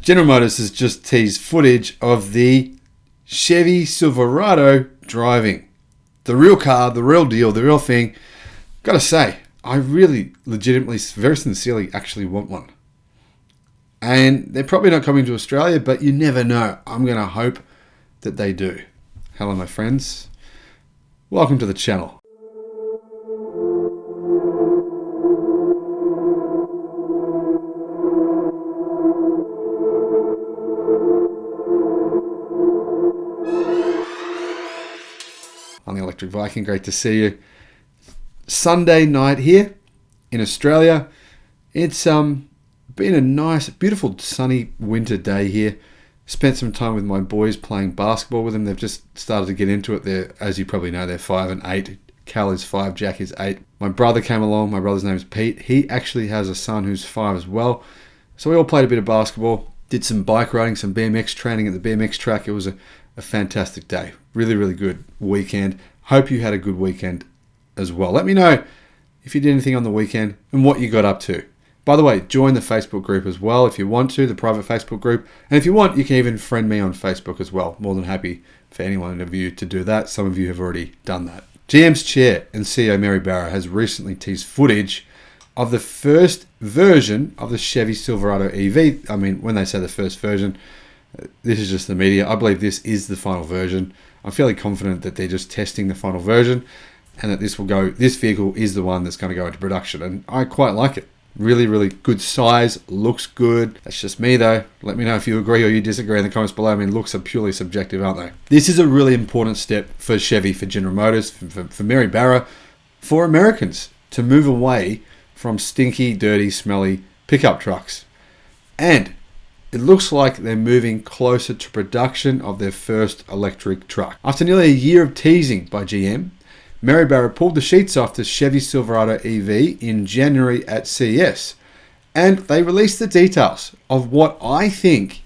General Motors has just teased footage of the Chevy Silverado driving. The real car, the real deal, the real thing. Gotta say, I really legitimately, very sincerely actually want one. And they're probably not coming to Australia, but you never know. I'm going to hope that they do. Hello, my friends. Welcome to the channel. I'm the Electric Viking. Great to see you. Sunday night here in Australia. It's been a nice, beautiful, sunny winter day here. Spent some time with my boys playing basketball with them. They've just started to get into it. They're, as you probably know, they're 5 and 8. Cal is 5, Jack is 8. My brother came along. My brother's name is Pete. He actually has a son who's 5 as well. So we all played a bit of basketball. Did some bike riding, some BMX training at the BMX track. It was a fantastic day. Really, really good weekend. Hope you had a good weekend as well. Let me know if you did anything on the weekend and what you got up to. By the way, join the Facebook group as well if you want to, the private Facebook group. And if you want, you can even friend me on Facebook as well. More than happy for anyone of you to do that. Some of you have already done that. GM's chair and CEO Mary Barra has recently teased footage of the first version of the Chevy Silverado EV. I mean, when they say the first version, this is just the media. I believe this is the final version. I'm fairly confident that they're just testing the final version and that this vehicle is the one that's going to go into production. And I quite like it. Really, really good size, looks good. That's just me though. Let me know if you agree or you disagree in the comments below. I mean, looks are purely subjective, aren't they? This is a really important step for Chevy, for General Motors, for Mary Barra, for Americans to move away from stinky, dirty, smelly pickup trucks. And it looks like they're moving closer to production of their first electric truck. After nearly a year of teasing by GM, Mary Barra pulled the sheets off the Chevy Silverado EV in January at CES, and they released the details of what I think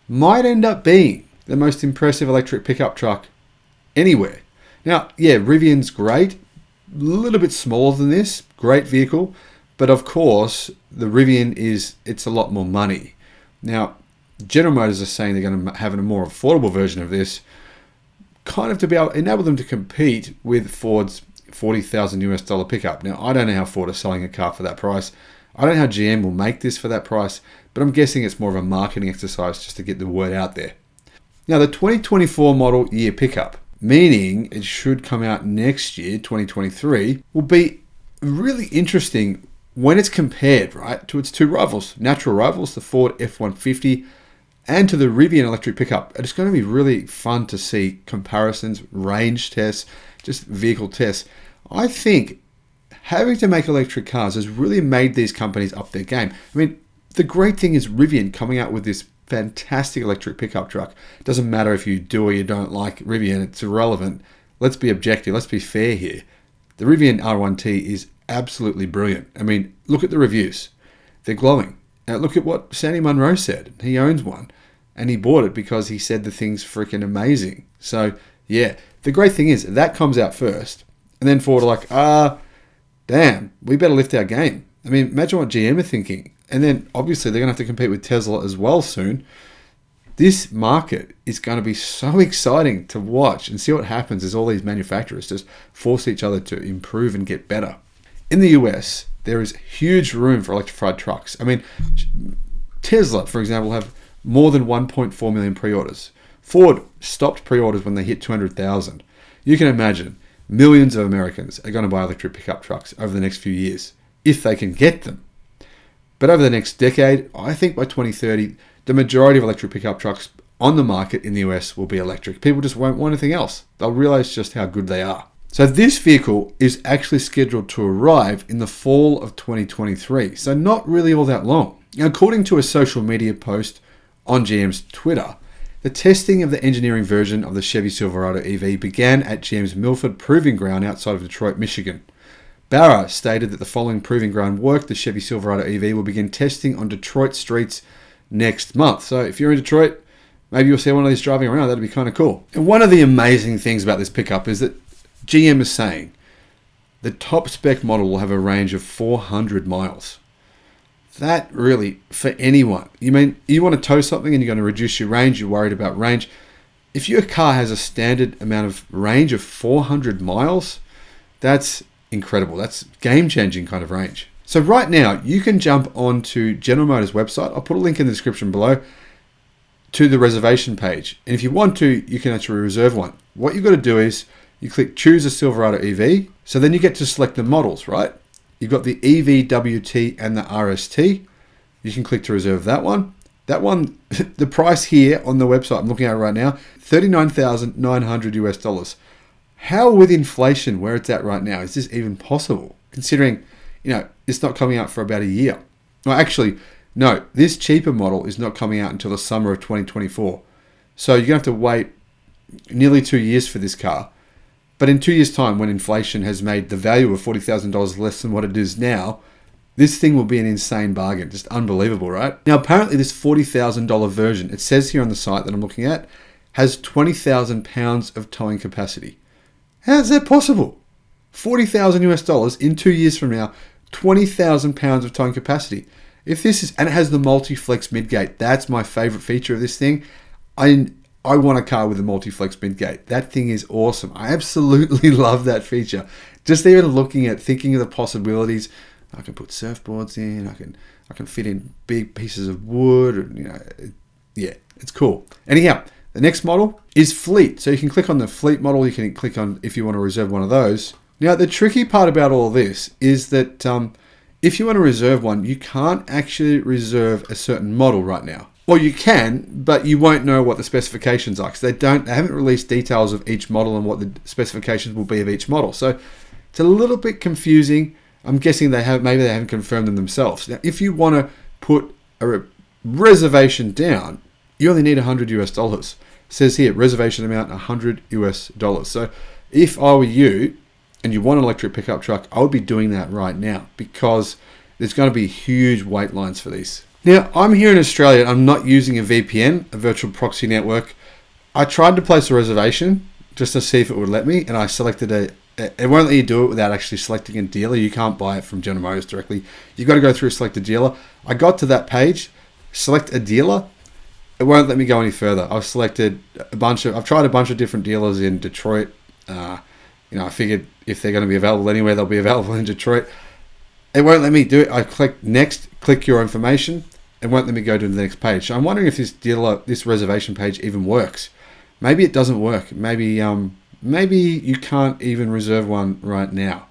might end up being the most impressive electric pickup truck anywhere. Now, yeah, Rivian's great, a little bit smaller than this, great vehicle, but of course, the Rivian it's a lot more money. Now, General Motors are saying they're going to have a more affordable version of this, kind of to be able to enable them to compete with Ford's $40,000 pickup. Now, I don't know how Ford is selling a car for that price. I don't know how GM will make this for that price, but I'm guessing it's more of a marketing exercise just to get the word out there. Now, the 2024 model year pickup, meaning it should come out next year, 2023, will be really interesting when it's compared, right, to its two rivals, natural rivals, the Ford F-150 and to the Rivian electric pickup. It's going to be really fun to see comparisons, range tests, just vehicle tests. I think having to make electric cars has really made these companies up their game. I mean, the great thing is Rivian coming out with this fantastic electric pickup truck. It doesn't matter if you do or you don't like Rivian, it's irrelevant. Let's be objective, let's be fair here. The Rivian R1T is absolutely brilliant. I mean, look at the reviews. They're glowing. Now look at what Sandy Munro said. He owns one and he bought it because he said the thing's freaking amazing. So yeah, the great thing is that comes out first and then Ford are like, damn, we better lift our game. I mean, imagine what GM are thinking. And then obviously they're going to have to compete with Tesla as well soon. This market is going to be so exciting to watch and see what happens as all these manufacturers just force each other to improve and get better. In the US, there is huge room for electrified trucks. I mean, Tesla, for example, have more than 1.4 million pre-orders. Ford stopped pre-orders when they hit 200,000. You can imagine millions of Americans are going to buy electric pickup trucks over the next few years, if they can get them. But over the next decade, I think by 2030, the majority of electric pickup trucks on the market in the US will be electric. People just won't want anything else. They'll realize just how good they are. So this vehicle is actually scheduled to arrive in the fall of 2023. So not really all that long. Now, according to a social media post on GM's Twitter, the testing of the engineering version of the Chevy Silverado EV began at GM's Milford Proving Ground outside of Detroit, Michigan. Barra stated that the following proving ground work, the Chevy Silverado EV will begin testing on Detroit streets next month. So if you're in Detroit, maybe you'll see one of these driving around. That'd be kind of cool. And one of the amazing things about this pickup is that GM is saying the top spec model will have a range of 400 miles. That really, for anyone, you mean you want to tow something and you're going to reduce your range, you're worried about range. If your car has a standard amount of range of 400 miles, that's incredible. That's game-changing kind of range. So right now, you can jump onto General Motors' website. I'll put a link in the description below to the reservation page. And if you want to, you can actually reserve one. What you've got to do is you click choose a Silverado EV. So then you get to select the models, right? You've got the EV, WT, and the RST. You can click to reserve that one. That one, the price here on the website I'm looking at right now, $39,900 US. How with inflation where it's at right now is this even possible? Considering, it's not coming out for about a year. Well, actually, no, this cheaper model is not coming out until the summer of 2024. So you're going to have to wait nearly 2 years for this car. But in 2 years' time, when inflation has made the value of $40,000 less than what it is now, this thing will be an insane bargain. Just unbelievable, right? Now, apparently this $40,000 version, it says here on the site that I'm looking at, has 20,000 pounds of towing capacity. How is that possible? $40,000 US in 2 years from now, 20,000 pounds of towing capacity. If this is, and it has the multi-flex midgate. That's my favorite feature of this thing. I want a car with a multi-flex midgate. That thing is awesome. I absolutely love that feature. Just even looking at, thinking of the possibilities. I can put surfboards in. I can fit in big pieces of wood. Yeah, it's cool. Anyhow, the next model is Fleet. So you can click on the Fleet model. You can click on if you want to reserve one of those. Now, the tricky part about all of this is that if you want to reserve one, you can't actually reserve a certain model right now. Well, you can, but you won't know what the specifications are because they haven't released details of each model and what the specifications will be of each model. So it's a little bit confusing. I'm guessing maybe they haven't confirmed them themselves. Now, if you want to put a reservation down, you only need $100 US. It says here, reservation amount $100 US. So if I were you and you want an electric pickup truck, I would be doing that right now because there's going to be huge wait lines for these. Now, I'm here in Australia. I'm not using a VPN, a virtual proxy network. I tried to place a reservation just to see if it would let me, and I selected it won't let you do it without actually selecting a dealer. You can't buy it from General Motors directly. You've got to go through select a dealer. I got to that page, select a dealer. It won't let me go any further. I've tried a bunch of different dealers in Detroit. I figured if they're going to be available anywhere, they'll be available in Detroit. It won't let me do it. I click next, click your information. It won't let me go to the next page. So I'm wondering if this reservation page even works. Maybe it doesn't work. Maybe you can't even reserve one right now.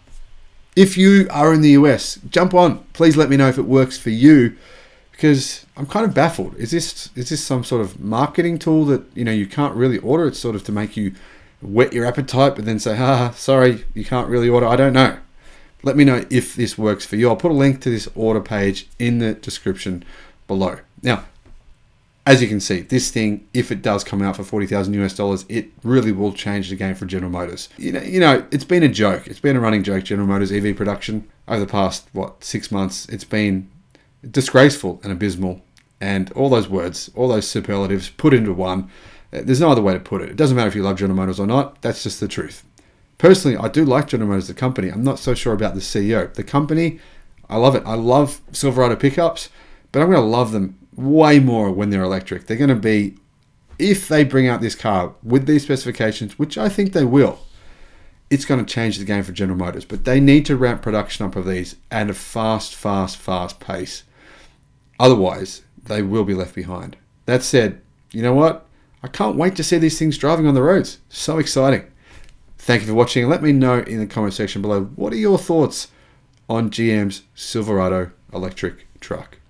If you are in the US, jump on. Please let me know if it works for you because I'm kind of baffled. Is this some sort of marketing tool that you can't really order? It's sort of to make you whet your appetite, but then say, sorry, you can't really order. I don't know. Let me know if this works for you. I'll put a link to this order page in the description below. Now, as you can see, this thing, if it does come out for $40,000 US, it really will change the game for General Motors. It's been a joke. It's been a running joke, General Motors EV production over the past 6 months. It's been disgraceful and abysmal, and all those words, all those superlatives put into one. There's no other way to put it. It doesn't matter if you love General Motors or not. That's just the truth. Personally, I do like General Motors, the company. I'm not so sure about the CEO. The company, I love it. I love Silverado pickups, but I'm going to love them way more when they're electric. They're going to be, if they bring out this car with these specifications, which I think they will, it's going to change the game for General Motors. But they need to ramp production up of these at a fast pace. Otherwise, they will be left behind. That said, you know what? I can't wait to see these things driving on the roads. So exciting. Thank you for watching. Let me know in the comment section below, what are your thoughts on GM's Silverado electric truck?